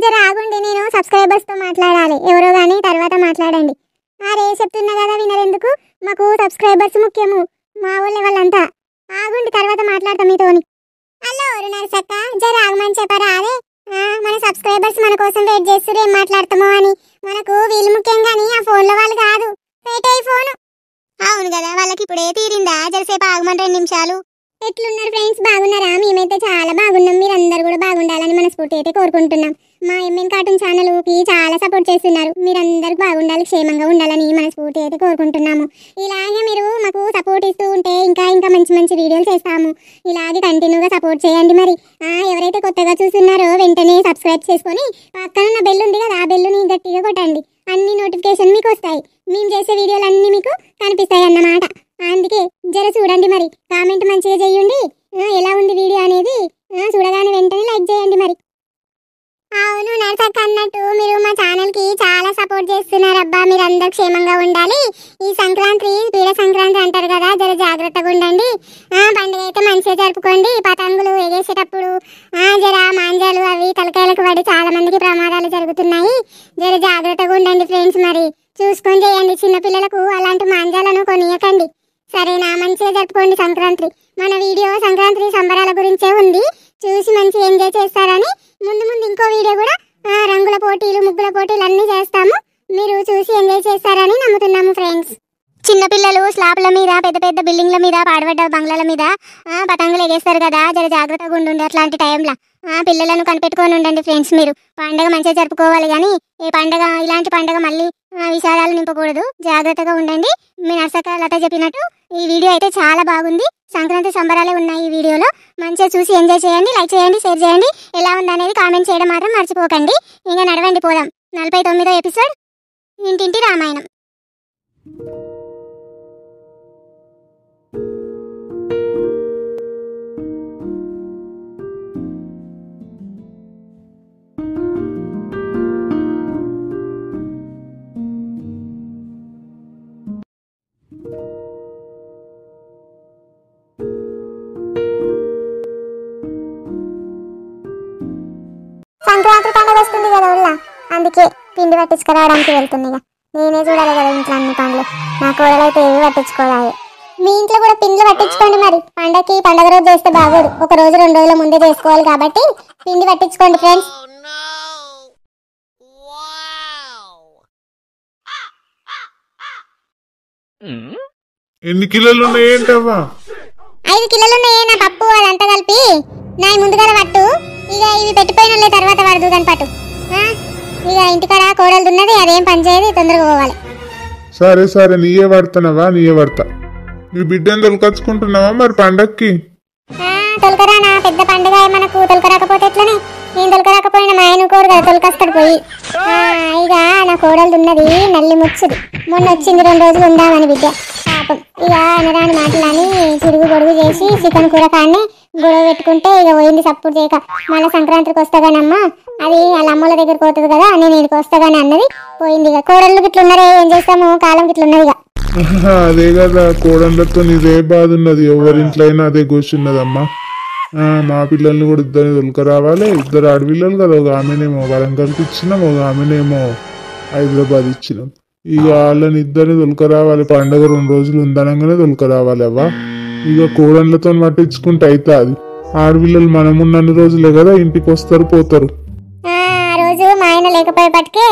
జర ఆగుండి, నేను సబ్స్క్రైబర్స్ తో మాట్లాడాలి. ఎవరో గానీ తర్వాత మాట్లాడండి. అరే చెప్తున్నా కదా వినరెందుకు? మాకు సబ్స్క్రైబర్స్ ముఖ్యము, మా వాళ్ళంతా. ఆగుండి, తర్వాత మాట్లాడతాం మీతోని. హలో నర్సక్క, జర ఆగమని చెప్పరా? అదే మన సబ్స్క్రైబర్స్ మన కోసం వెయిట్ చేస్తారు, ఏం మాట్లాడతామో అని. మనకు వీళ్ళు ముఖ్యం కానీ ఆ ఫోన్లో వాళ్ళు కాదు. పెట్టేయి ఫోను. అవును కదా, వాళ్ళకి ఇప్పుడే తీరిందా? జరసేపు ఆగమని 2 నిమిషాలు. ఎట్లున్నారు ఫ్రెండ్స్, బాగున్నారా? మేమైతే చాలా బాగున్నాం. మీరందరూ కూడా బాగుండాలని మనస్ఫూర్తి అయితే కోరుకుంటున్నాం. మా ఎంఎన్ కార్టూన్ ఛానల్కి చాలా సపోర్ట్ చేస్తున్నారు. మీరందరూ బాగుండాలి, క్షేమంగా ఉండాలని మనస్ఫూర్తి అయితే కోరుకుంటున్నాము. ఇలాగే మీరు మాకు సపోర్ట్ ఇస్తూ ఉంటే ఇంకా ఇంకా మంచి మంచి వీడియోలు చేస్తాము. ఇలాగే కంటిన్యూగా సపోర్ట్ చేయండి. మరి ఎవరైతే కొత్తగా చూస్తున్నారో వెంటనే సబ్స్క్రైబ్ చేసుకొని పక్కన ఉన్న బెల్ ఉంది కదా, ఆ బెల్లుని గట్టిగా కొట్టండి. అన్ని నోటిఫికేషన్ మీకు వస్తాయి. మేము చేసే వీడియోలు అన్నీ మీకు కనిపిస్తాయి అన్నమాట. అందుకే జర చూడండి, మరి కామెంట్ మంచిగా చేయండి. ఎలా ఉంది వీడియో అనేది చూడగానే వెంటనే లైక్ చేయండి. మరి అవును నర్సక్క అన్నట్టు మీరు మా ఛానల్కి చాలా సపోర్ట్ చేస్తున్నారు. అబ్బా, మీరు అందరు క్షేమంగా ఉండాలి. ఈ సంక్రాంతి పీడ సంక్రాంతి అంటారు కదా, జర జాగ్రత్తగా ఉండండి. పండుగ అయితే మంచిగా జరుపుకోండి. పతంగులు ఎగేసేటప్పుడు జర మాంజాలు అవి తలకాయలకు పడి చాలా మందికి ప్రమాదాలు జరుగుతున్నాయి. జర జాగ్రత్తగా ఉండండి ఫ్రెండ్స్. మరి చూసుకొని చేయండి. చిన్నపిల్లలకు అలాంటి మాంజాలను కొనియకండి, సరేనా? మంచిగా జరుపుకోండి సంక్రాంతి. మన వీడియో సంక్రాంతి సంబరాల గురించే ఉంది, చూసి మంచిగా ఎంజాయ్ చేస్తారని. ముందు ముందు ఇంకో వీడియో కూడా రంగుల పోటీలు, ముగ్గుల పోటీలు అన్నీ చేస్తాము. మీరు చూసి ఎంజాయ్ చేస్తారని నమ్ముతున్నాము ఫ్రెండ్స్. చిన్నపిల్లలు స్లాబ్ల మీద, పెద్ద పెద్ద బిల్డింగ్ల మీద, పాడబడ్డ బంగ్లాల మీద పతంగులు ఎగేస్తారు కదా, జర జాగ్రత్తగా ఉండండి. అట్లాంటి టైంలో పిల్లలను కనిపెట్టుకొని ఉండండి ఫ్రెండ్స్. మీరు పండగ మంచిగా జరుపుకోవాలి, కానీ ఈ పండగ ఇలాంటి పండగ మళ్ళీ విషాదాలు నింపకూడదు. జాగ్రత్తగా ఉండండి. మీ నర్సక్క లత చెప్పినట్టు ఈ వీడియో అయితే చాలా బాగుంది. సంక్రాంతి సంబరాలే ఉన్నాయి ఈ వీడియోలో. మంచిగా చూసి ఎంజాయ్ చేయండి, లైక్ చేయండి, షేర్ చేయండి. ఎలా ఉందనేది కామెంట్ చేయడం మాత్రం మర్చిపోకండి. ఇంకా నడవండి, పోదాం 49వ ఎపిసోడ్ ఇంటింటి రామాయణం. సంక్రాంతి పండుగ వస్తుంది కదా ఊళ్ళ, అందుకే పిండి పట్టించుకురావడానికి వెళ్తుంది. ఇక నేనే చూడాలి కదా ఇంట్లో అన్ని పనులు. నా కూరలైతే ఏవి పట్టించుకోవాలి. మీ ఇంట్లో కూడా పిండిలు పట్టించుకోండి. మరి పండగ రోజు చేస్తే బాగోదు, 1 రోజు 2 రోజుల ముందే చేసుకోవాలి. కాబట్టి పిండి పట్టించుకోండి ఫ్రెండ్స్. ఎన్ని కిలోలు ఉన్నాయేంటవ్వా? 5 కిలోలు ఉన్నాయే నా పప్పు, అదంతా కలిపి నా ముందుగా పట్టు. ఇక ఇవి పెట్టిపోయిన తర్వాత పడదు కానీ పట్టు. ఇక ఇంటికాడ కోడలు ఉన్నది, అదేం పని చేయదు, తొందరగా పోవాలి. సరే సరే, నీయే పడతానవా? నీయే పడతా. నీ బిడ్డను తొలకచ్చుకుంటున్నావా మరి పండక్కి? తొలకరానా, పెద్ద పండుగ మనకు. తొలకరాకపోతే ఎట్లనే? నేను తొలకరాకపోయినా మా ఆయన కోరు కదా, తొలకస్తాడు పోయి. ఇక నా కోడలు ఉన్నది నల్లి ముచ్చుది. మొన్న వచ్చింది 2 రోజులు ఉందామని బిడ్డ పాపం. ఇక అనరాని మాటలని చిరుగు పొడుగు చేసి చికెన్ కూర కాన్ని గొడవ పెట్టుకుంటే ఇక పోయింది సప్పుడు చేయక. మళ్ళీ సంక్రాంతికి వస్తాగానమ్మా, అది వాళ్ళ అమ్మల దగ్గరికి పోతుంది కదా, నేను ఇక్కడికి వస్తాగాని అన్నది, పోయింది. ఇక కోడళ్ళు గిట్లున్నారే, ఏం చేస్తాము, కాలం గిట్లున్నది. ఇక అదే కదా, కోడళ్ళతో ఇదే బాధ ఉన్నది. ఎవరింట్లో అయినా అదే కూర్చున్నదమ్మా. మా పిల్లల్ని కూడా ఇద్దరిని తొలక రావాలి. 2 ఆడపిల్లలు కదా, ఒక ఆమెనేమో వరంగల్కి ఇచ్చినాం, ఒక ఆమెనేమో హైదరాబాద్ ఇచ్చినాం. ఇక వాళ్ళని ఇద్దరిని తొలక రావాలి. పండుగ 2 రోజులు ఉందనగానే తొలక రావాలి అవ్వా. ఇక కోడళ్ళతో పట్టించుకుంటే అయితే అది ఆడపిల్లలు మనమున్నన్ని రోజులే కదా ఇంటికి వస్తారు పోతారు. ఆ రోజు మా ఆయన లేకపోయేపటికే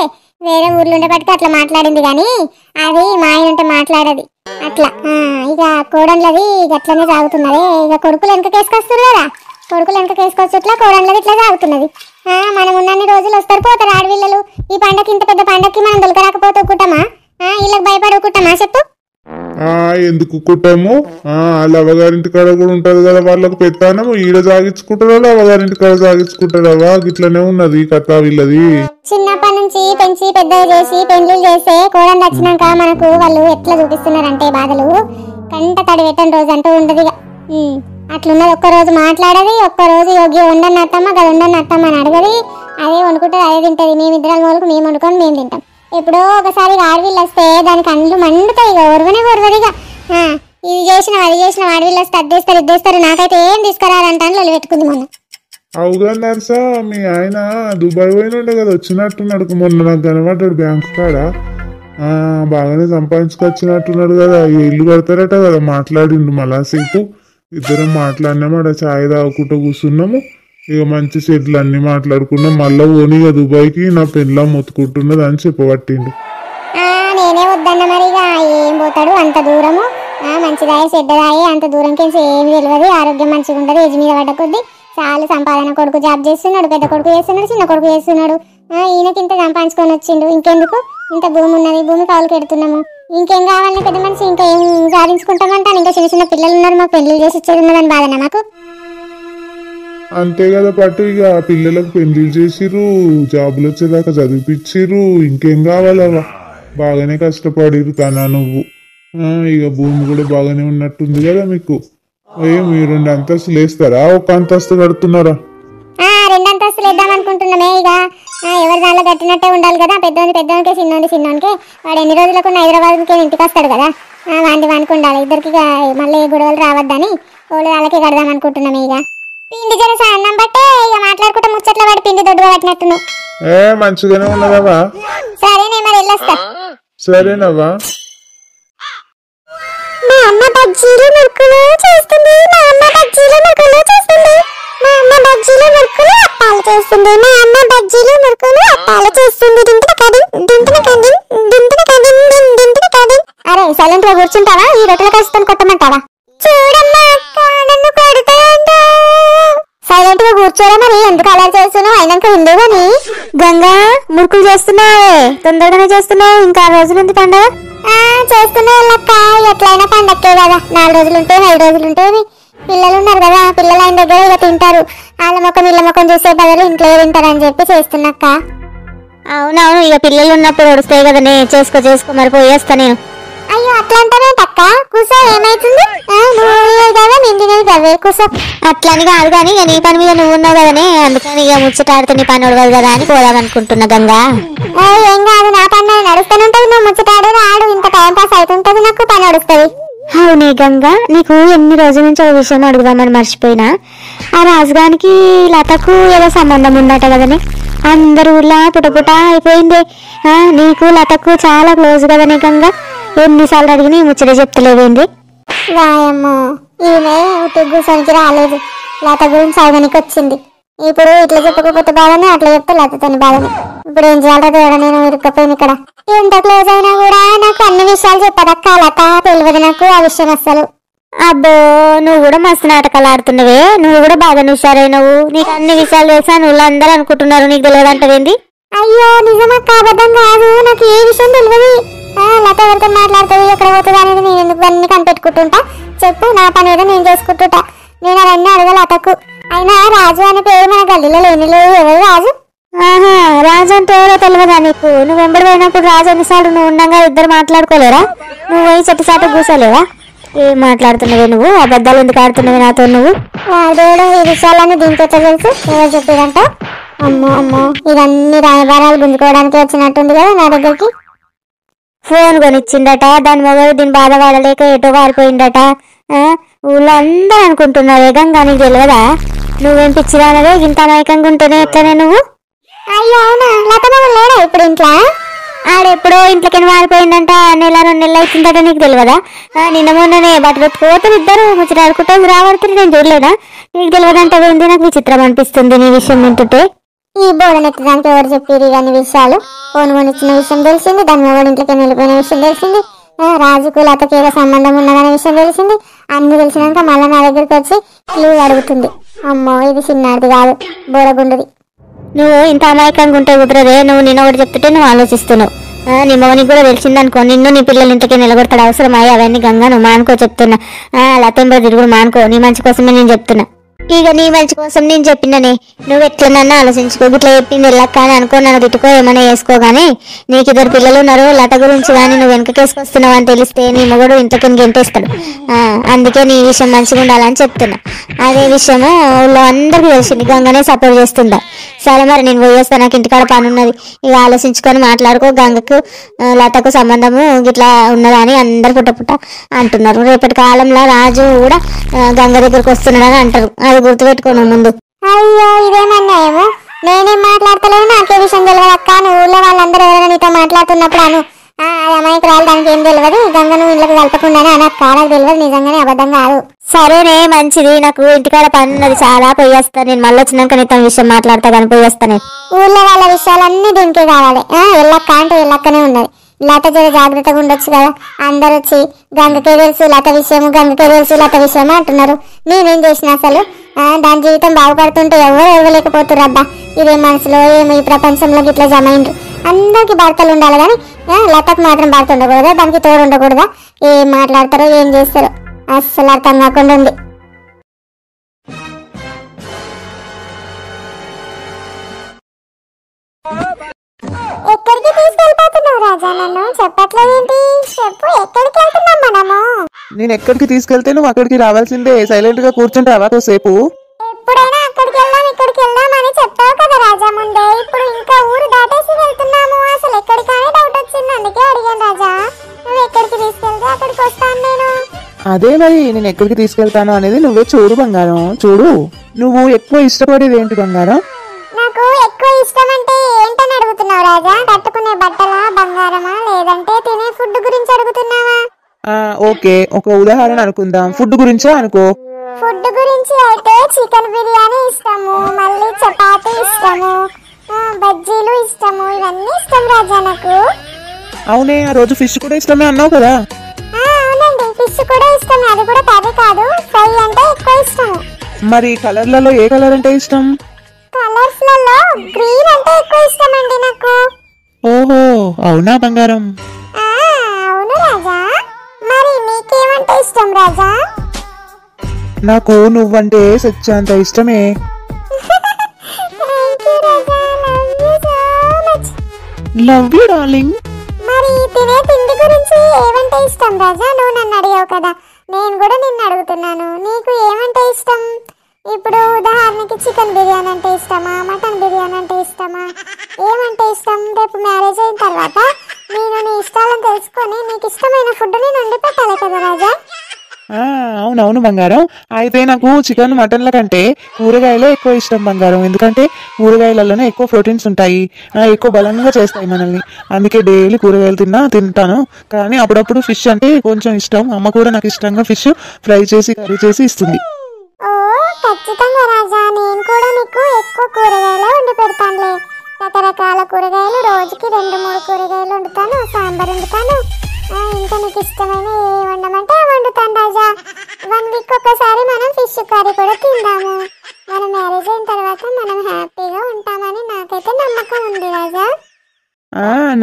వేరే ఊర్లో ఉండేపటికే అట్లా మాట్లాడింది, కానీ అది మా ఆయన ఉంటే మాట్లాడది అట్లా. ఇక కోడళ్ళది అట్లనే సాగుతున్నది. ఇక కొడుకులు వెనకకేసుకొస్తారు కదా, కొడుకులు వెనకకేసుకొచ్చు, ఇట్లా కోడళ్ళది ఇట్లా సాగుతున్నది. మనం ఉన్నన్ని రోజులు వస్తారు పోతారు ఆడపిల్లలు. ఈ పండగకి, ఇంత పెద్ద పండగకి మనం దొరకరాకపోతే కుట్టమా? వీళ్ళకి భయపడి కుట్టమా చెప్పు? ఎందుకు కుట్టాము? వాళ్ళ అవ్వగారింటి కాడ కూడా ఉంటది కదా, వాళ్ళకు పెట్టాను. ఈడ సాగించుకుంటారు, వాళ్ళు అవ్వగారింటి కాడ సాగించుకుంటారవా. గిట్లనే ఉన్నది కథ వీళ్ళది. చిన్నప్పటి నుంచి పెంచి పెద్దగా చేసి పెళ్లి చేస్తే కోడలు వచ్చినాక మనకు వాళ్ళు ఎట్లా చూపిస్తున్నారంటే బాధలు కంట తడి పెట్టని రోజు అంటూ ఉండదు. అట్లున్నది. ఒక్కరోజు మాట్లాడది, ఒక్కరోజు యోగి ఉండని అత్తమ్మ కదా, ఉండని అత్తమ్మ అని అడగది. అదే వండుకుంటుంది, అదే తింటది. మేమిద్దరం మూలకు మేము వండుకొని మేము తింటాం. ఎప్పుడో ఒకసారి ఆడవిళ్ళు వస్తే దానికి అండ్లు మండుతాయి. ఇక ఒరవదిగా ఇది చేసిన అది చేసిన ఆడవిళ్ళు వస్తే అద్దేస్తారు ఇద్దేస్తారు. నాకైతే ఏం తీసుకురారంటాను వాళ్ళు పెట్టుకుంది మొన్న. అవుగా నర్సా మీ ఆయన దుబాయ్ పోయినుండే కదా వచ్చినట్టున్నాడు మొన్న నాకు కనబడ్డాడు బ్యాంక్ కాడ బాగానే సంపాదించుకొచ్చినట్టున్నాడు కదా ఇల్లు కడతారట కదా మాట్లాడిండు మళ్ళా సేపు ఇద్దరం మాట్లాడినాము అక్కడ ఛాయ్ తాగుకుంటూ కూర్చున్నాము ఇక మంచి సెట్లు అన్ని మాట్లాడుకున్నాం మళ్ళా పోనీ ఇక దుబాయ్కి నా పెళ్ళ మొత్తుకుంటున్నది అని చెప్పబట్టిండు నేనే వద్దన్న మరిగా ఏం పోతాడు అంత దూరము మంచిదాయే చెడ్డదాయే అంత దూరంకి ఏమి తెలియదు ఆరోగ్యం మంచిగా ఉండదు ఏజ్ మీద పడ్డ కొద్దీ చాలా సంపాదన కొడుకు జాబ్ చేస్తున్నాడు పెద్ద కొడుకు చేస్తున్నాడు చిన్న కొడుకు చేస్తున్నాడు ఈయనకి ఇంత సంపాదించుకొని వచ్చిండు ఇంకెందుకు ఇంత భూమి ఉన్నది భూమి కావులు పెడుతున్నాము ఇంకేం కావాలని పెద్ద మనిషి ఇంకా ఏం సాధించుకుంటామంటాను ఇంకా చిన్న చిన్న పిల్లలు ఉన్నారు మాకు పెళ్లి చేసి ఇచ్చేది ఉన్నదని బాధనా మాకు అంతే కదా పట్టు ఇక పిల్లలకు పెళ్లి చేసిర్రు జాబులు వచ్చేదాకా చదివిపిచ్చిర్రు ఇంకేం కావాలవా బాగానే కష్టపడిరు తన నువ్వు ఇక భూమి కూడా బాగానే ఉన్నట్టుంది కదా మీకు మీరు 2 అంతస్తులు వేస్తారా ఒక అంతస్తు కడుతున్నారా 2 అంతస్తులు వేద్దాం అనుకుంటున్నామే ఇక ఎవరి దానిలో కట్టినట్టే ఉండాలి కదా పెద్దోనికి చిన్నోనికి వాడు ఎన్ని రోజులకు హైదరాబాద్కి ఇంటికి వస్తాడు కదా వానికి ఉండాలి ఇద్దరికి మళ్ళీ గొడవలు రావద్దని వాళ్ళకి కడదాం అనుకుంటున్నామే ఇక పిండి జన అన్నం బట్టే ఇక మాట్లాడుకుంటే ముచ్చట్ల వాడి పిండి దొడ్డుగా పట్టినట్టును మంచిగానే ఉన్నదవా సరేనే మరి వెళ్ళొస్తా సరేనవ్వా మా అమ్మ బజ్జీలు మురుకులు చేస్తుంది మా అమ్మ బజ్జీలు మురుకులు చేస్తుంది మా అమ్మ బజ్జీలు మురుకులు అప్పాలు చేస్తుంది మా అమ్మ బజ్జీలు మురుకులు అప్పాలు చేస్తుంది అరే సైలెంట్ గా కూర్చుంటావా ఈ రొట్టెల కష్టం కొట్టమంటావా చూడమ్మా అక్క నన్ను కొడతాయంట సైలెంట్ గా కూర్చోరా మరి ఎందుకు అలా చేస్తున్నావు అయినాక ఉండే గాని గంగా మురుకులు చేస్తున్నావే తొందరగానే చేస్తున్నావు ఇంకా 6 రోజులు ఉంది పండుగ చేస్తున్నా వాళ్ళక్క ఎట్లయినా పండక్కే కదా 4 రోజులు ఉంటాయి 5 రోజులు ఉంటాయి పిల్లలు ఉన్నారు కదా పిల్లలు ఆయన దగ్గర ఇక తింటారు వాళ్ళ ముఖం ఇళ్ళ ముఖం చూసే బదులు ఇంట్లో తింటారు అని చెప్పి చేస్తున్నాక్క అవునవును ఇక పిల్లలు ఉన్నప్పుడు వస్తాయి కదనే చేసుకో మరి పోయేస్తా నేను అయ్యో అట్లా అంటావేంటక్క కూసో ఏమైతుంది కూసో అట్లని కాదు కానీ ఇక నీ పని మీద నువ్వు ఉన్నావు కదనే అందుకని ఇక ముచ్చటాడుతూ నీ పని ఉడవదు కదా అని పోదామనుకుంటున్నా గంగా ఏం కాదు నా పని నడుస్తూనే ఉంటుంది నువ్వు ముచ్చటాడు రాడు ఇంత టైం పాస్ అవుతుంటది నాకు పని నడుస్తుంది అవునే గంగా నీకు ఎన్ని రోజుల నుంచి ఒక విషయం అడుగుదామని మర్చిపోయినా ఆ రాజుగానికి లతకు ఏదో సంబంధం ఉన్నట కదనే అందరు ఊర్లా పుటపుట అయిపోయింది నీకు లతకు చాలా క్లోజ్ కదనే గంగా ఎన్నిసార్లు అడిగినా ముచ్చట చెప్తలేవేంది రాయమ్మో ఈమె ఉట్టుగుసానికి రాలేదు లత గురించి అడగనికి వచ్చింది ఇప్పుడు ఇట్లా చెప్పకపోతే బాధనే అట్లా చెప్తే లతతోని బాధనే ఇప్పుడు ఏం చేయాలి నేను ఇరుక్కపోయింది ఇక్కడ ఎంత క్లోజ్ అయినా కూడా నాకు అన్ని విషయాలు చెప్పదక్క లత తెలియదు నాకు ఆ విషయం అస్సలు అబ్బో నువ్వు కూడా మస్తు నాటకాలు ఆడుతున్నవే నువ్వు కూడా బాగా నువ్వు నీకు అన్ని విషయాలు తెలుసా నువ్వు అందరూ అనుకుంటున్నారు నీకు తెలియదు అంటవేంది అయ్యో నిజమక్క అబద్ధం కాదు నాకు ఏ విషయం తెలియదు లత ఎవరితో మాట్లాడుతుంది ఎక్కడ పోతుంది అనేది నేను ఎందుకు అన్ని కనిపెట్టుకుంటుంటా చెప్పు నా పని ఏదో నేను చేసుకుంటుంటా నేను అవన్నీ అడగల లతకు అయినా రాజు అనే పేరు మన గల్లీలో లేని లేదు ఎవరు రాజు రాజు అంటే ఎవరో తెలియదా నీకు నువ్వు వెంబడి పోయినప్పుడు రాజు ఎన్నిసార్లు నువ్వు ఉండగా ఇద్దరు మాట్లాడుకోలేరా నువ్వు పోయి చెట్టుసాటు కూర్చోలేవా ఏం మాట్లాడుతున్నావే నువ్వు అబద్ధాలు ఎందుకు ఆడుతున్నావు నాతో నువ్వు దేవుడు ఈ విషయాలన్నీ దీనికి ఎట్లా తెలుసు ఎవరు చెప్పారంట అమ్మో ఇవన్నీ రాయబారాలు గుంజుకోవడానికి వచ్చినట్టుంది కదా నా దగ్గరికి ఫోన్ కొనిచ్చిండట దాని మొదలు దీని బాధ పడలేక ఎటో పారిపోయిందట ఊళ్ళో అందరూ అనుకుంటున్నావే గంగా నీకు తెలియదా నువ్వేం పిచ్చిదానవే ఇంత అమాయకంగా ఉంటేనే ఎట్లనే నువ్వు అయ్యో అవునా లతమగలు లేడా ఇప్పుడు ఇంట్లో ఆడెప్పుడో ఇంట్లోకి మారిపోయిందంట 1 నెల 2 నెలలు అవుతుందట నీకు తెలియదా నిన్న మొన్ననే బట్టలు పోతే ఇద్దరు ముచ్చటాడుకుంటూ రాబడుతుంది నేను చూడలేదా నీకు తెలియదంటే ఏంది నాకు విచిత్రం అనిపిస్తుంది నీ విషయం వింటుంటే ఈ బోధనెత్తడానికి ఎవరు చెప్పారు ఇవన్నీ విషయాలు ఫోన్ కొనిచ్చిన విషయం తెలిసింది దాని మొగడు ఇంట్లోకి వెళ్ళిపోయిన విషయం తెలిసింది రాజుకు లతకి ఏదో సంబంధం ఉన్నదనే విషయం తెలిసింది అన్ని తెలిసినాక మళ్ళీ నా దగ్గరికి వచ్చి లీవ్ అడుగుతుంది అమ్మో ఇది చిన్నది కాదు బోరగుండది నువ్వు ఇంత అమాయకంగా ఉంటే కుదరదే నువ్వు నిన్న ఒకటి చెప్తుంటే నువ్వు ఆలోచిస్తున్నావు నీ మౌనికి కూడా తెలిసిందనుకో నిన్ను నీ పిల్లలు ఇంటికి నిలబడతాడు అవసరమయ్యి అవన్నీ గంగా నువ్వు మానుకో చెప్తున్నా లతంబో తిరుగుడు మానుకో నీ మంచి కోసమే నేను చెప్తున్నా ఇక నీ మంచి కోసం నేను చెప్పిననే నువ్వు ఎట్లనన్నా ఆలోచించుకో ఇట్లా చెప్పింది వెళ్ళక్క అని అనుకో నన్ను తిట్టుకో ఏమైనా వేసుకో కానీ నీకు 2 పిల్లలు ఉన్నారు లత గురించి కానీ నువ్వు వెనకకేసుకొస్తున్నావు అని తెలిస్తే నీ మొగడు ఇంట్లోకి గెంటేస్తాడు అందుకే నీ విషయం మంచిగా ఉండాలని చెప్తున్నా అదే విషయము ఊళ్ళో అందరికీ తెలిసింది గంగనే సపోర్ట్ చేస్తుందా సరే మరి నేను పోయేస్తా నాకు ఇంటికాడ పని ఉన్నది ఇక ఆలోచించుకొని మాట్లాడుకో గంగకు లతకు సంబంధము ఇట్లా ఉన్నదా అని అందరు పుట్ట అంటున్నారు రేపటి కాలంలో రాజు కూడా గంగ దగ్గరకు వస్తున్నాడని అంటారు అది గుర్తుపెట్టుకోను ముందు అయ్యో ఇదేమన్నాయేమో, నేనేం మాట్లాడతలేదు, నాకే విషయం తెలియదు అక్క. నువ్వు ఊళ్ళో వాళ్ళందరూ ఎవరైనా నీతో మాట్లాడుతున్నప్పుడు అను, అది అమాయకురాలు, దానికి ఏం తెలియదు, గంగ నువ్వు ఇళ్ళకి కలపకుండానే అనక్క, నాకు తెలియదు, నిజంగానే అబద్ధం కాదు. సరేనే మంచిది, నాకు ఇంటికాడ పని ఉన్నది చాలా, పోయేస్తా. నేను మళ్ళీ వచ్చినాక నీతో విషయం మాట్లాడతా కానీ పోయేస్తాను. ఊళ్ళో వాళ్ళ విషయాలన్నీ దీనికే కావాలి. ఎల్లక్క అంటే ఎల్లక్కనే ఉన్నది. లత జర జాగ్రత్తగా ఉండొచ్చు కదా. అందరు వచ్చి గంగకే తెలుసు లత విషయము, గంగకే తెలుసు లత విషయము అంటున్నారు. నేనేం చేసిన అసలు? దాని జీవితం బాగుపడుతుంటే ఎవరు ఇవ్వలేకపోతున్నారు అబ్బా. ఇదే మనసులో ఏమో ఈ ప్రపంచంలోకి ఇట్లా జమ అయిండ్రు. అందరికి భర్తలు ఉండాలి కానీ లతకు మాత్రం భర్త ఉండకూడదా, దానికి తోడు ఉండకూడదా? ఏం మాట్లాడతారో ఏం చేస్తారో అస్సలు అర్థం కాకుండా ఉంది. ఎక్కడికి తీసుకెళ్ళిపోతున్నావు రాజా? నన్ను చెప్పట్లేదేంటి? చెప్పు, ఎక్కడికి వెళ్తున్నాం మనము? నేను ఎక్కడికి తీసుకెళ్తే నువ్వు అక్కడికి రావాల్సిందే. సైలెంట్ గా కూర్చుంటావా సేపు? ఎప్పుడైనా అక్కడికి వెళ్దాం ఇక్కడికి వెళ్దాం అని చెప్తావు కదా రాజా ముందే. ఇప్పుడు ఇంకా ఊరు దాటేసి వెళ్తున్నాము. అసలు ఎక్కడికనే డౌట్ వచ్చింది, అందుకే అడిగాను రాజా. నువ్వు ఎక్కడికి తీసుకెళ్తే అక్కడికి వస్తాను నేను. అదే మరి నేను ఎక్కడికి తీసుకెళ్తాను అనేది నువ్వే చూడు బంగారం. చూడు, నువ్వు ఎక్కువ ఇష్టపడేది ఏంటి బంగారం? నాకు ఎక్కువ ఇష్టం అంటే ఏంటని అడుగుతున్నావు రాజా? కట్టుకునే బట్టలా, బంగారమా, లేదంటే తినే ఫుడ్ గురించి అడుగుతున్నావా? ఓకే, ఒక ఉదాహరణ అనుకుందాం. ఫుడ్ గురించే అనుకో. ఫుడ్ గురించి అయితే చికెన్ బిర్యానీ ఇష్టము, మళ్ళీ చపాతీ ఇష్టము, బజ్జీలు ఇష్టము, ఇవన్నీ ఇష్టం రాజా నాకు. అవునే, ఆ రోజు ఫిష్ కూడా ఇష్టమే అన్నావు కదా? అవునండి, ఫిష్ కూడా ఇష్టమే. అది కూడా కర్రీ కాదు, ఫ్రై అంటే ఎక్కువ ఇష్టము. మరి కలర్లలో ఏ కలర్ అంటే ఇష్టం? కలర్స్ లలో గ్రీన్ అంటే ఎక్కువ ఇష్టం అండి నాకు. ఓహో, అవునా బంగారం? అవును రాజా. మరి నీకేమంటే ఇష్టం రాజా? నాకు నువ్వంటే సచ్చేంత ఇష్టమే. Love you darling. మరి తినే తిండి గురించి ఏమంటే ఇష్టం రాజా? నువ్వు నన్ను అడిగావు కదా, నేను కూడా నిన్ను అడుగుతున్నాను, నీకు ఏమంటే ఇష్టం? ఇప్పుడు ఉదాహరణకి చికెన్ బిర్యానీ అంటే ఇష్టమా, మటన్ బిర్యానీ అంటే ఇష్టమా, ఏమంటే ఇష్టం? రేపు మ్యారేజ్ అయిన తర్వాత నేను నీ ఇష్టాలను తెలుసుకొని నీకు ఇష్టమైన ఫుడ్ నేను వండి పెట్టాలి కదా రాజా. అవునవును బంగారం. అయితే నాకు చికెన్ మటన్ల కంటే కూరగాయలే ఎక్కువ ఇష్టం బంగారం. ఎందుకంటే కూరగాయలలోనే ఎక్కువ ప్రోటీన్స్ ఉంటాయి, ఎక్కువ బలంగా చేస్తాయి మనల్ని. అందుకే డైలీ కూరగాయలు తింటాను. కానీ అప్పుడప్పుడు ఫిష్ అంటే కొంచెం ఇష్టం. అమ్మ కూడా నాకు ఇష్టంగా ఫిష్ ఫ్రై చేసి కర్రీ చేసి ఇస్తుంది. ఓ ఖచ్చితంగా రాజా, నేను కూడా నీకు ఎక్కువ కూరగాయలే వండి పెడతానులే. రకరకాల కూరగాయలు, రోజుకి 2-3 కూరగాయలు వండుతాను, సాంబార్ వండుతాను. ఇంకా నీకు ఇష్టమైన ఏ వండమంటే వండుతాను రాజా. 1 వీక్ ఒకసారి మనం ఫిష్ కర్రీ కూడా తిందాము. మన మ్యారేజ్ అయిన తర్వాత మనం హ్యాపీగా ఉంటామని నాకైతే నమ్మకం ఉంది రాజా.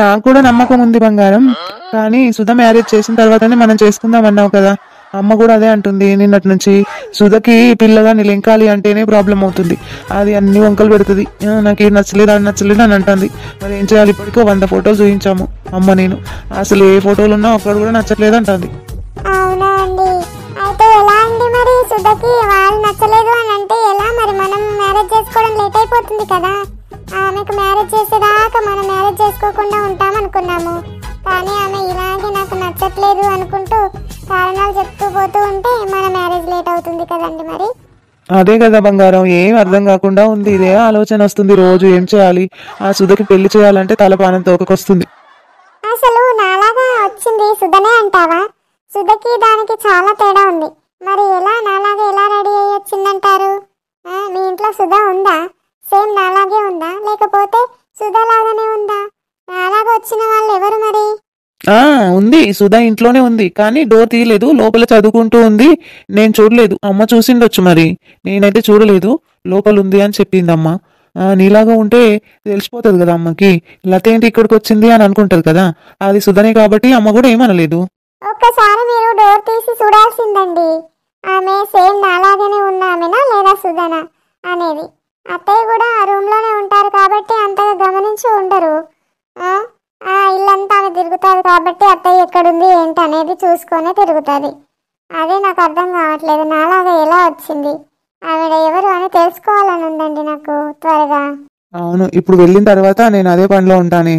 నాకు కూడా నమ్మకం ఉంది బంగారం. కానీ సుధ మ్యారేజ్ చేసిన తర్వాతనే మనం చేసుకుందాం అన్నావు కదా. అమ్మ కూడా అదే అంటుంది నిన్నటి నుంచి. సుధకి పిల్లగా నిలింకాలి అంటేనే ప్రాబ్లం అవుతుంది. అది అన్ని వంకలు పెడుతుంది. నాకు ఏం నచ్చలేదు, అది నచ్చలేదు అని అంటుంది. మరి ఏం చేయాలి? ఇప్పటికో 100 ఫోటోలు చూపించాము అమ్మ నేను. అసలు ఏ ఫోటోలు ఉన్నా ఒక్కడు కూడా నచ్చట్లేదు అంటుంది. అవునా అండి? అయితే ఎలా అండి మరి? సుధకి వాళ్ళు నచ్చలేదు అని అంటే ఎలా మరి? మనం మ్యారేజ్ చేసుకోవడం లేట్ అయిపోతుంది కదా. ఆమెకు మ్యారేజ్ చేసేదాకా మనం మ్యారేజ్ చేసుకోకుండా ఉంటాం అనుకున్నాము. కానీ ఆమె ఇలాగే నాకు నచ్చట్లేదు అనుకుంటూ కారణాలు చెప్తూ పోతూ ఉంటే మన మ్యారేజ్ లేట్ అవుతుంది కదండి మరి. అదే కదా బంగారం, ఏం అర్థం కాకుండా ఉంది. ఇదే ఆలోచన వస్తుంది రోజు. ఏం చేయాలి? ఆ సుధకి పెళ్లి చేయాలంటే తలపానం తోకకొస్తుంది. అసలు నాలాగా వచ్చింది సుధనే అంటావా? సుధకి దానికి చాలా తేడా ఉంది. మరి ఎలా నాలాగా ఎలా రెడీ అయ్యి వచ్చిందంటారు? మీ ఇంట్లో సుధ ఉందా? సేమ్ నాలాగే ఉందా, లేకపోతే సుధ లాగానే ఉందా? నాలాగా వచ్చిన వాళ్ళు ఎవరు మరి? ఉంది, సుధా ఇంట్లోనే ఉంది. కానీ డోర్ తీయలేదు, లోపల చదువుకుంటూ ఉంది. నేను చూడలేదు, అమ్మ చూసిండొచ్చు. మరి నేనైతే చూడలేదు. లోపల ఉంది అని చెప్పింది అమ్మ. నీలాగా ఉంటే తెలిసిపోతుంది కదా అమ్మకి. లత ఏంటి ఇక్కడికి వచ్చింది అని అనుకుంటది కదా. అది సుధనే కాబట్టి అమ్మ కూడా ఏమనలేదు. ఒక్కసారి మీరు డోర్ తీసి చూడాల్సిందండి. ఆమె సేమ్ నాలాగానే ఉన్న ఆమెనా లేదా సుధనా అనేది. అత్తయ్య కూడా ఆ రూమ్ లోనే ఉంటారు కాబట్టి అంతగా గమనించి ఉండరు. ఇల్లంతా ఆమె తిరుగుతుంది కాబట్టి అత్తయ్య ఎక్కడుంది ఏంటి అనేది చూసుకొనే తిరుగుతుంది. అదే నాకు అర్థం కావట్లేదు, నాలాగా ఎలా వచ్చింది, ఆవిడ ఎవరు అని తెలుసుకోవాలని ఉందండి నాకు త్వరగా. అవును, ఇప్పుడు వెళ్ళిన తర్వాత నేను అదే పనిలో ఉంటానే.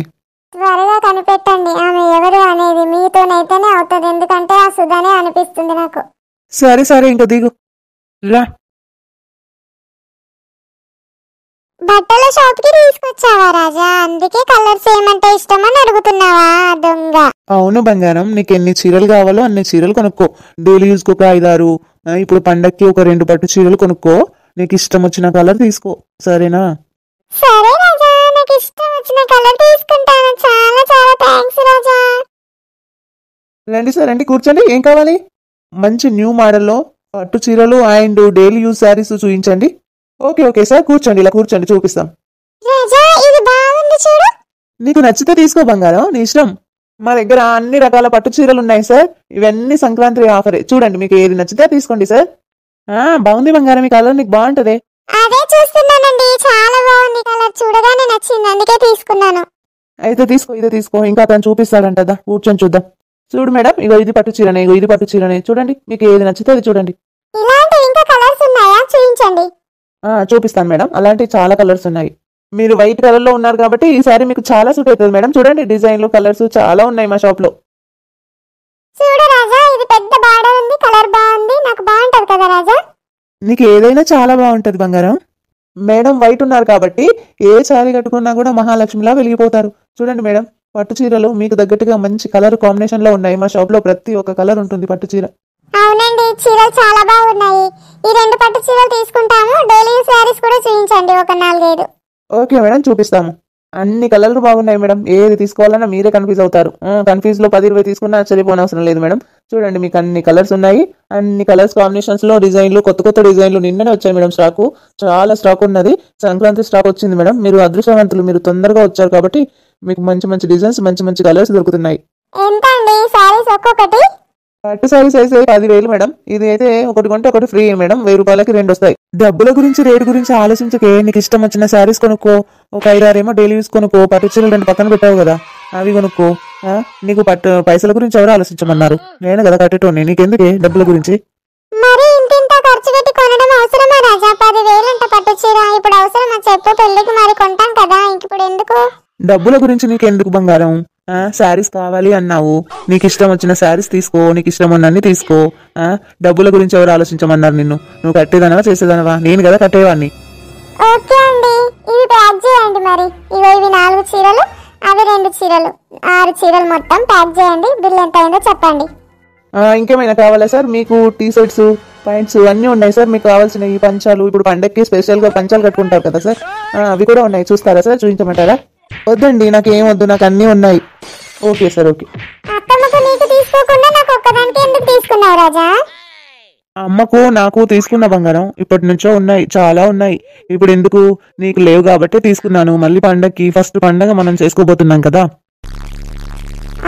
త్వరగా కనిపెట్టండి ఆమె ఎవరు అనేది. మీతోనైతేనే అవుతుంది, ఎందుకంటే ఆ సుధనే అనిపిస్తుంది నాకు. సరే సరే, ఇంకా దిగు రా. బట్టల షాప్ కి తీసుకొచ్చావా రాజా? అందుకే కలర్స్ ఏమంటే ఇష్టమని అడుగుతున్నావా దొంగ? అవును బంగారం, నీకు ఎన్ని చీరలు కావాలో అన్ని చీరలు కొనుక్కో. డైలీ యూస్కి ఒక 5-6, ఇప్పుడు పండక్కి ఒక 2 పట్టు చీరలు కొనుక్కో. నీకు ఇష్టం వచ్చిన కలర్ తీసుకో, సరేనా? సరే రాజా, నాకు ఇష్టం వచ్చిన కలర్ తీసుకుంటాను. చాలా చాలా థ్యాంక్స్ రాజా. రండి సార్, రండి కూర్చోండి. ఏం కావాలి? మంచి న్యూ మోడల్లో పట్టు చీరలు అండ్ డైలీ యూజ్ శారీస్ చూపించండి. ఓకే ఓకే సార్, కూర్చోండి, ఇలా కూర్చోండి, చూపిస్తాం. రాజా ఇది బాగుంది చూడు. నీకు నచ్చితే తీసుకో బంగారం, నీ ఇష్టం. మా దగ్గర అన్ని రకాల పట్టు చీరలు ఉన్నాయి సార్. ఇవన్నీ సంక్రాంతి ఆఫరే. చూడండి, మీకు ఏది నచ్చితే తీసుకోండి సార్. బాగుంది బంగారం, ఈ కలర్ నీకు బాగుంటది. అదే చూస్తున్నానండి, చాలా బాగుంది కలర్, చూడగానే నచ్చింది, అందుకే తీసుకున్నాను. అయితే తీసుకో, ఇదే తీసుకో. ఇంకా అతను చూపిస్తాడంటదా, కూర్చొని చూద్దాం. చూడు మేడం, ఇగో ఇది పట్టు చీరనే, ఇగో ఇది పట్టు చీరనే. చూడండి, మీకు ఏది నచ్చితే అది చూడండి. ఇలాంటి ఇంకా కలర్స్ ఉన్నాయా? చూపించండి. చూపిస్తాను మేడం, అలాంటి చాలా కలర్స్ ఉన్నాయి. మీరు వైట్ కలర్ లో ఉన్నారు కాబట్టి ఈ సారీ మీకు చాలా సూట్ అవుతుంది మేడం. చూడండి, డిజైన్లు కలర్స్ చాలా ఉన్నాయి మా షాప్ లో. చూడు రాజా, ఇది పెద్ద బార్డర్ ఉంది, కలర్ బాగుంది, నాకు బాగుంటది కదా రాజా? నీకు ఏదైనా చాలా బాగుంటది బంగారం. మేడం వైట్ ఉన్నారు కాబట్టి ఏ సారీ కట్టుకున్నా కూడా మహాలక్ష్మిలా వెలిగిపోతారు. చూడండి మేడం, పట్టు చీరలు మీకు తగ్గట్టుగా మంచి కలర్ కాంబినేషన్ లో ఉన్నాయి. మా షాప్ లో ప్రతి ఒక్క కలర్ ఉంటుంది పట్టు చీర. అవునండి, చీరలు చాలా బాగున్నాయి. ఈ 2 పట్టు చీరలు తీసుకుంటాము. డైలీ శారీస్ కూడా చూపించండి, ఒక 4-5. ఓకే మేడం, చూపిస్తాము. అన్ని కలర్లు బాగున్నాయి మేడం. ఏది తీసుకోవాలన్నా మీరే కన్ఫ్యూజ్ అవుతారు. కన్ఫ్యూజ్ లో 10-20 తీసుకున్నా ఆశ్చర్యపోనవసరం లేదు మేడం. చూడండి, మీకు అన్ని కలర్స్ ఉన్నాయి. అన్ని కలర్స్ కాంబినేషన్స్ లో డిజైన్లు, కొత్త కొత్త డిజైన్లు నిన్ననే వచ్చాయి మేడం. స్టాకు చాలా స్టాక్ ఉన్నది. సంక్రాంతి స్టాక్ వచ్చింది మేడం. మీరు అదృష్టవంతులు, మీరు తొందరగా వచ్చారు కాబట్టి మీకు మంచి మంచి డిజైన్స్, మంచి మంచి కలర్స్ దొరుకుతున్నాయి. ఎంత అండి శారీస్ ఒక్కొక్కటి? పట్టు సారీస్ అయితే 10,000 మేడం. ఇది అయితే ఒకటి కొంటే ఒకటి ఫ్రీ మేడం. 1000 రూపాయలకి 2 వస్తాయి. డబ్బుల గురించి, రేటు గురించి ఆలోచించకే. నీకు ఇష్టం వచ్చిన శారీస్ కొనుక్కో. ఒక 5-6 ఏమో డైలీ యూస్ కొనుక్కో. పట్టు చీరలు 2 పక్కన పెట్టావు కదా, అవి కొనుక్కో. నీకు పైసల గురించి ఎవరు ఆలోచించమన్నారు? నేను కదా కట్టేటోని, నీకెందుకే డబ్బుల గురించి? మరి ఇంత ఖర్చు పెట్టి కొనడం అవసరమా రాజా? 10,000 అంట పట్టు చీర, ఇప్పుడు అవసరమా చెప్పు? పెళ్లికి మరి కొంటాం కదా, ఇప్పుడు ఎందుకు? డబ్బుల గురించి నీకెందుకు బంగారం? శారీస్ కావాలి అన్నావు, నీకు ఇష్టం వచ్చిన శారీస్ తీసుకో, నీకు ఇష్టం ఉన్నన్ని తీసుకో. డబ్బుల గురించి ఎవరు ఆలోచించమన్నారు నిన్ను? నువ్వు కట్టేదనవా చేసేదనవా? నేను కదా కట్టేవాడిని. ఓకే అండి, ఇవి ప్యాక్ చేయండి. మరి ఇగో ఇవి 4 చీరలు, అవి 2 చీరలు, 6 చీరలు మొత్తం ప్యాక్ చేయండి. బిల్ ఎంత అయిందో చెప్పండి. ఇంకేమైనా కావాలా సార్? మీకు టీ షర్ట్స్, ప్యాంట్స్ అన్నీ ఉన్నాయి సార్. మీకు కావాల్సిన ఈ పంచాలు, ఇప్పుడు పండక్కి స్పెషల్ గా పంచాలు కట్టుకుంటారు కదా సార్, అవి కూడా ఉన్నాయి. చూస్తారా సార్? చూపించమంటారా? వద్దండి, నాకు ఏం వద్దు, నాకు అన్నీ ఉన్నాయి. Okay sir, okay. అత్తమ్మకు నీకు తీసుకోకుండా నాకు ఒక్కదానికి ఎందుకు తీసుకున్నావు రాజా? అమ్మకు నాకు తీసుకున్న బంగారం ఇప్పటి నుంచో ఉన్నాయి, చాలా ఉన్నాయి. ఇప్పుడు ఎందుకు? నీకు లేవు కాబట్టి తీసుకున్నాను. మళ్ళీ పండక్కి, ఫస్ట్ పండగ మనం చేసుకోబోతున్నాం కదా.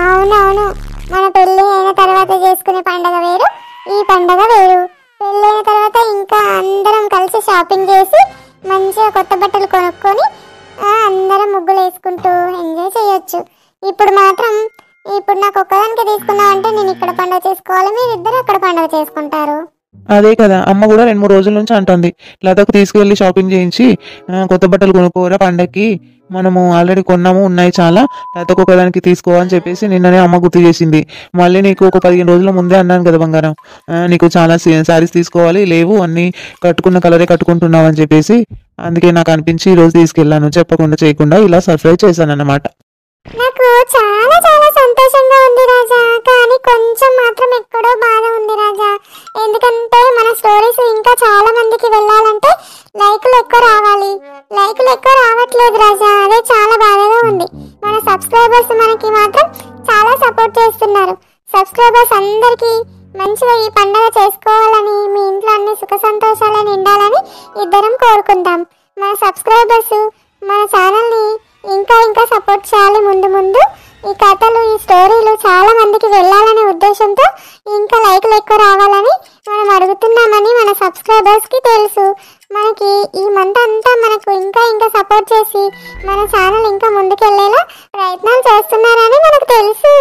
అవునవును, మన పెళ్లి అయిన తర్వాత చేసుకునే పండగ వేరు, ఈ పండగ వేరు. పెళ్లి అయిన తర్వాత ఇంకా అందరం కలిసి షాపింగ్ చేసి మంచిగా కొత్త బట్టలు కొనుక్కొని అందరం ముగ్గులు వేసుకుంటూ ఎంజాయ్ చేయొచ్చు. ఇప్పుడు మాత్రం, ఇప్పుడు నాకు ఒక్కదానికి తీసుకున్నావు అంటే నేను ఇక్కడ పండుగ చేసుకోవాలి, మీరు ఇద్దరు అక్కడ పండుగ చేసుకుంటారు. అదే కదా, అమ్మ కూడా 2-3 రోజుల నుంచి అంటుంది, లతకు తీసుకువెళ్ళి షాపింగ్ చేయించి కొత్త బట్టలు కొనుక్కోరా పండక్కి, మనము ఆల్రెడీ కొన్నాము, ఉన్నాయి చాలా, లతకు ఒకదానికి తీసుకో అని చెప్పేసి నిన్ననే అమ్మ గుర్తు చేసింది. మళ్ళీ నీకు ఒక 15 రోజుల ముందే అన్నాను కదా బంగారం, నీకు చాలా శారీస్ తీసుకోవాలి, లేవు, అన్ని కట్టుకున్న కలరే కట్టుకుంటున్నావు అని చెప్పేసి, అందుకే నాకు అనిపించి ఈ రోజు తీసుకెళ్ళాను. చెప్పకుండా చేయకుండా ఇలా సర్ప్రైజ్ చేశాను అన్నమాట. నాకు చాలా చాలా సంతోషంగా ఉంది రాజా, కానీ కొంచెం మాత్రం ఎక్కడో బాధ ఉంది రాజా. ఎందుకంటే మన స్టోరీస్ ఇంకా చాలా మందికి వెళ్ళాలంటే లైకులు ఎక్కువ రావాలి, లైకులు ఎక్కువ రావట్లేదు రాజా, అదే చాలా బాధగా ఉంది. మన సబ్స్క్రైబర్స్ మనకి మాత్రం చాలా సపోర్ట్ చేస్తున్నారు. సబ్స్క్రైబర్స్ అందరికీ మంచిగా ఈ పండుగ చేసుకోవాలని, మీ ఇంట్లో అన్ని సుఖ సంతోషాలు నిండాలని ఇద్దరం కోరుకుందాం. మన సబ్స్క్రైబర్స్ మన ఛానల్ని ఇంకా ఇంకా సపోర్ట్ చేయాలి. ముందు ముందు ఈ కథలు, ఈ స్టోరీలు చాలా మందికి వెళ్ళాలనే ఉద్దేశంతో ఇంకా లైకులు ఎక్కువ రావాలని మనం అడుగుతున్నామని మన సబ్స్క్రైబర్స్కి తెలుసు. మనకి ఈ మంత్ అంతా మనకు ఇంకా ఇంకా సపోర్ట్ చేసి మన ఛానల్ ఇంకా ముందుకెళ్ళేలా ప్రయత్నాలు చేస్తున్నారని మనకు తెలుసు.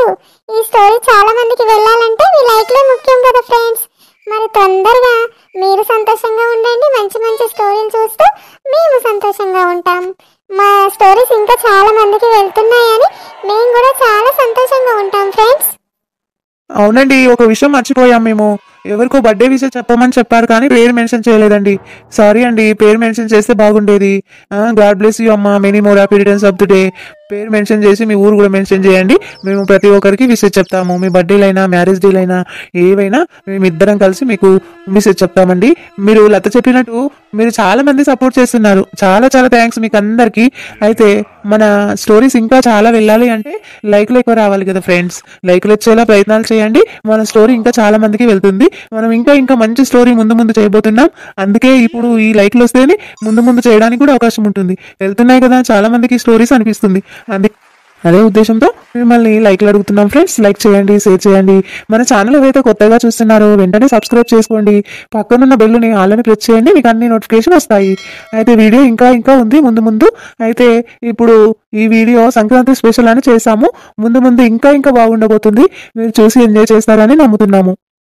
ఈ స్టోరీ చాలా మందికి వెళ్ళాలంటే మీ లైక్లే ముఖ్యం కదా ఫ్రెండ్స్. మరి తొందరగా మీరు సంతోషంగా ఉండండి, మంచి మంచి స్టోరీలు చూస్తూ మేము సంతోషంగా ఉంటాం. మా స్టోరీస్ ఇంకా చాలా మందికి వెళ్తున్నాయని మేము కూడా చాలా సంతోషంగా ఉంటాం ఫ్రెండ్స్. అవునండి, ఒక విషయం మర్చిపోయాం మేము. ఎవరికో బర్త్డే విషయం చెప్పమని చెప్పారు కానీ పేరు మెన్షన్ చేయలేదండి. సారీ అండి, పేరు మెన్షన్ చేస్తే బాగుండేది. గాడ్ బ్లెస్ యూ అమ్మా, many more happy returns of the day. పేరు మెన్షన్ చేసి మీ ఊరు కూడా మెన్షన్ చేయండి. మేము ప్రతి ఒక్కరికి విషెస్ చెప్తాము. మీ బర్త్డేలైనా మ్యారేజ్ డేలైనా ఏవైనా మేమిద్దరం కలిసి మీకు విషెస్ చెప్తామండి. మీరు లత చెప్పినట్టు మీరు చాలా మంది సపోర్ట్ చేస్తున్నారు. చాలా చాలా థ్యాంక్స్ మీకు అందరికీ. అయితే మన స్టోరీస్ ఇంకా చాలా వెళ్ళాలి అంటే లైక్లు ఎక్కువ రావాలి కదా ఫ్రెండ్స్. లైక్లు వచ్చేలా ప్రయత్నాలు చేయండి. మన స్టోరీ ఇంకా చాలా మందికి వెళ్తుంది. మనం ఇంకా ఇంకా మంచి స్టోరీ ముందు ముందు చేయబోతున్నాం. అందుకే ఇప్పుడు ఈ లైక్లు వస్తేనే ముందు ముందు చేయడానికి కూడా అవకాశం ఉంటుంది. వెళ్తున్నాయి కదా చాలా మందికి స్టోరీస్ అనిపిస్తుంది. అదే ఉద్దేశంతో మిమ్మల్ని లైక్లు అడుగుతున్నాం ఫ్రెండ్స్. లైక్ చేయండి, షేర్ చేయండి. మన ఛానల్ ఏవైతే కొత్తగా చూస్తున్నారో వెంటనే సబ్స్క్రైబ్ చేసుకోండి. పక్కనున్న బెల్లుని ఆల్ని ప్రెస్ చేయండి, మీకు అన్ని నోటిఫికేషన్ వస్తాయి. అయితే వీడియో ఇంకా ఇంకా ఉంది ముందు ముందు. అయితే ఇప్పుడు ఈ వీడియో సంక్రాంతి స్పెషల్ అని చేసాము. ముందు ముందు ఇంకా ఇంకా బాగుండబోతుంది. మీరు చూసి ఎంజాయ్ చేస్తారని నమ్ముతున్నాము.